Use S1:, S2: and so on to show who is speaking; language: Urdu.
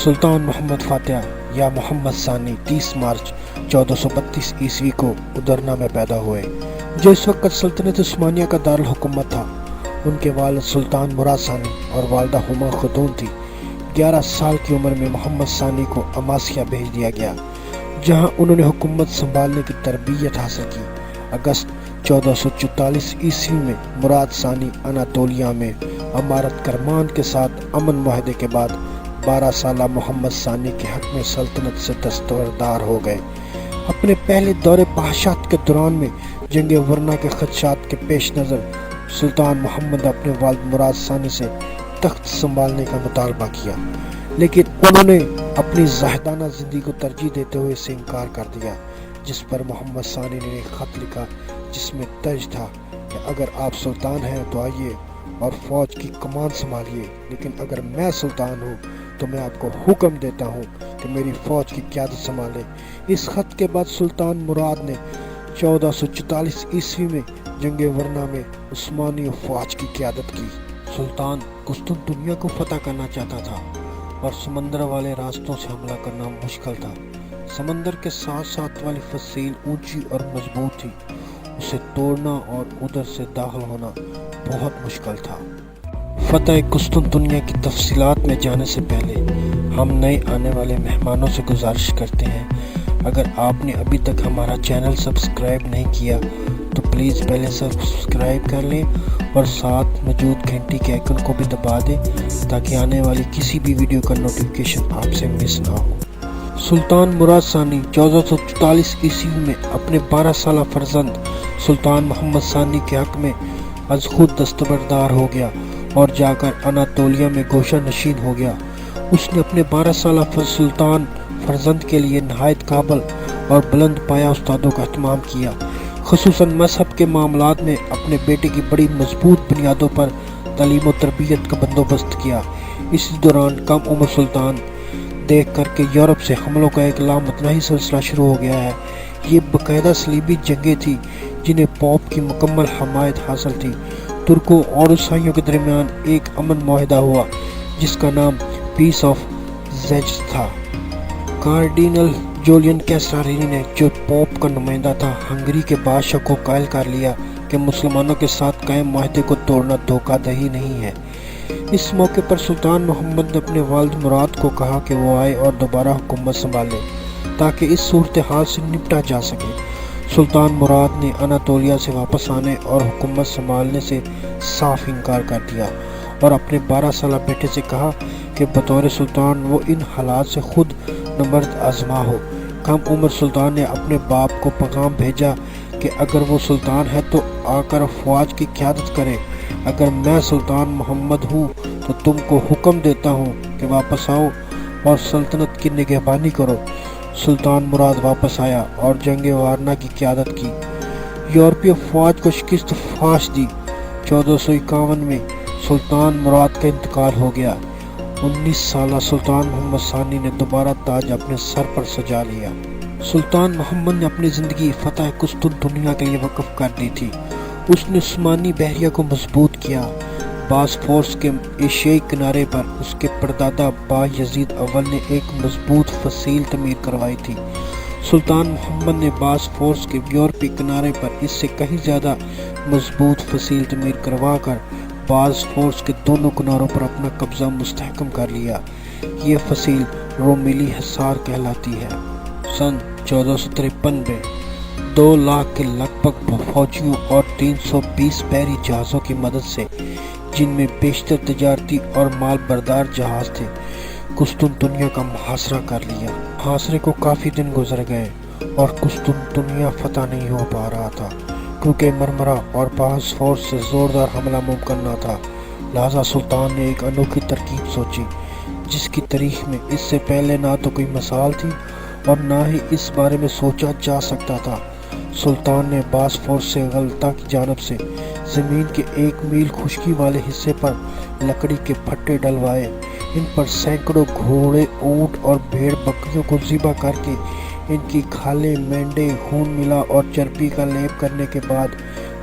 S1: سلطان محمد فاتح یا محمد ثانی 30 مارچ 1432 عیسوی کو ادرنا میں پیدا ہوئے، جو اس وقت سلطنت عثمانیہ کا دارالحکومت تھا۔ ان کے والد سلطان مراد ثانی اور والدہ ہما خاتون تھی۔ 11 سال کی عمر میں محمد ثانی کو اماسیا بھیج دیا گیا، جہاں انہوں نے حکومت سنبھالنے کی تربیت حاصل کی۔ اگست 1444 عیسوی میں مراد ثانی اناطولیہ میں امارت کرمان کے ساتھ امن معاہدے کے بعد 12 سالہ محمد ثانی کے حق میں سلطنت سے دستبردار ہو گئے۔ اپنے پہلے دور پادشاہت کے دوران میں جنگ ورنا کے خدشات کے پیش نظر سلطان محمد نے اپنے والد مراد ثانی سے تخت سنبھالنے کا مطالبہ کیا، لیکن انہوں نے اپنی زاہدانہ زندگی کو ترجیح دیتے ہوئے اسے انکار کر دیا، جس پر محمد ثانی نے ایک خط لکھا جس میں درج تھا کہ اگر آپ سلطان ہیں تو آئیے اور فوج کی کمان سنبھالیے، لیکن اگر میں سلطان ہوں تو میں آپ کو حکم دیتا ہوں کہ میری فوج کی قیادت سنبھالے۔ اس خط کے بعد سلطان مراد نے 1444 عیسوی میں جنگ ورنا میں عثمانی فوج کی قیادت کی۔ سلطان قسطنطنیہ کو فتح کرنا چاہتا تھا اور سمندر والے راستوں سے حملہ کرنا مشکل تھا۔ سمندر کے ساتھ ساتھ والی فصیل اونچی اور مضبوط تھی، اسے توڑنا اور ادھر سے داخل ہونا بہت مشکل تھا۔ فتح قسطنطنیہ کی تفصیلات میں جانے سے پہلے ہم نئے آنے والے مہمانوں سے گزارش کرتے ہیں، اگر آپ نے ابھی تک ہمارا چینل سبسکرائب نہیں کیا تو پلیز پہلے سبسکرائب کر لیں اور ساتھ موجود گھنٹی کے آئیکن کو بھی دبا دیں تاکہ آنے والی کسی بھی ویڈیو کا نوٹیفیکیشن آپ سے مس نہ ہو۔ سلطان مراد ثانی 1444 عیسوی میں اپنے 12 سالہ فرزند سلطان محمد ثانی کے حق میں از خود دستبردار ہو گیا اور جا کر اناطولیہ میں گوشہ نشین ہو گیا۔ اس نے اپنے 12 سالہ سلطان فرزند کے لیے نہایت قابل اور بلند پایہ استادوں کا اہتمام کیا، خصوصاً مذہب کے معاملات میں اپنے بیٹے کی بڑی مضبوط بنیادوں پر تعلیم و تربیت کا بندوبست کیا۔ اسی دوران کم عمر سلطان دیکھ کر کے یورپ سے حملوں کا ایک لامتناہی سلسلہ شروع ہو گیا ہے۔ یہ باقاعدہ صلیبی جنگیں تھیں جنہیں پوپ کی مکمل حمایت حاصل تھی۔ ترکوں اور عیسائیوں کے درمیان ایک امن معاہدہ ہوا جس کا نام پیس آف زیچ تھا۔ کارڈینل جولین کیسارینی نے، جو پوپ کا نمائندہ تھا، ہنگری کے بادشاہ کو قائل کر لیا کہ مسلمانوں کے ساتھ قائم معاہدے کو توڑنا دھوکہ دہی نہیں ہے۔ اس موقع پر سلطان محمد نے اپنے والد مراد کو کہا کہ وہ آئے اور دوبارہ حکومت سنبھالے تاکہ اس صورتحال سے نپٹا جا سکے۔ سلطان مراد نے اناطولیہ سے واپس آنے اور حکومت سنبھالنے سے صاف انکار کر دیا اور اپنے 12 سالہ بیٹے سے کہا کہ بطور سلطان وہ ان حالات سے خود نبرد آزما ہو۔ کم عمر سلطان نے اپنے باپ کو پیغام بھیجا کہ اگر وہ سلطان ہے تو آ کر فوج کی قیادت کرے، اگر میں سلطان محمد ہوں تو تم کو حکم دیتا ہوں کہ واپس آؤ اور سلطنت کی نگہبانی کرو۔ سلطان مراد واپس آیا اور جنگ وارنا کی قیادت کی، یورپی فوج کو شکست فاش دی۔ 1451 میں سلطان مراد کا انتقال ہو گیا۔ 19 سالہ سلطان محمد ثانی نے دوبارہ تاج اپنے سر پر سجا لیا۔ سلطان محمد نے اپنی زندگی فتح قسطنطنیہ کے لیے وقف کر دی تھی۔ اس نے عثمانی بحریہ کو مضبوط کیا۔ باسفورس کے ایشیائی کنارے پر اس کے پردادا با یزید اول نے ایک مضبوط فصیل تعمیر کروائی تھی۔ سلطان محمد نے باسفورس کے یورپی کنارے پر اس سے کہیں زیادہ مضبوط فصیل تعمیر کروا کر باسفورس کے دونوں کناروں پر اپنا قبضہ مستحکم کر لیا۔ یہ فصیل رومیلی حصار کہلاتی ہے۔ سن 1453 میں 2 لاکھ کے لگ بھگ فوجیوں اور 320 بحری جہازوں کی مدد سے، جن میں بیشتر تجارتی اور مال بردار جہاز تھے، قسطنطنیہ کا محاصرہ کر لیا۔ محاصرے کو کافی دن گزر گئے اور قسطنطنیہ فتح نہیں ہو پا رہا تھا، کیونکہ مرمرا اور باسفورس سے زوردار حملہ ممکن نہ تھا۔ لہذا سلطان نے ایک انوکھی ترکیب سوچی جس کی تاریخ میں اس سے پہلے نہ تو کوئی مثال تھی اور نہ ہی اس بارے میں سوچا جا سکتا تھا۔ سلطان نے باسفورس سے غلطہ کی جانب سے زمین کے 1 میل خشکی والے حصے پر لکڑی کے پھٹے ڈلوائے، ان پر سینکڑوں گھوڑے، اونٹ اور بھیڑ بکریوں کو ذبح کر کے ان کی کھالیں، مینڈے، خون ملا اور چربی کا لیپ کرنے کے بعد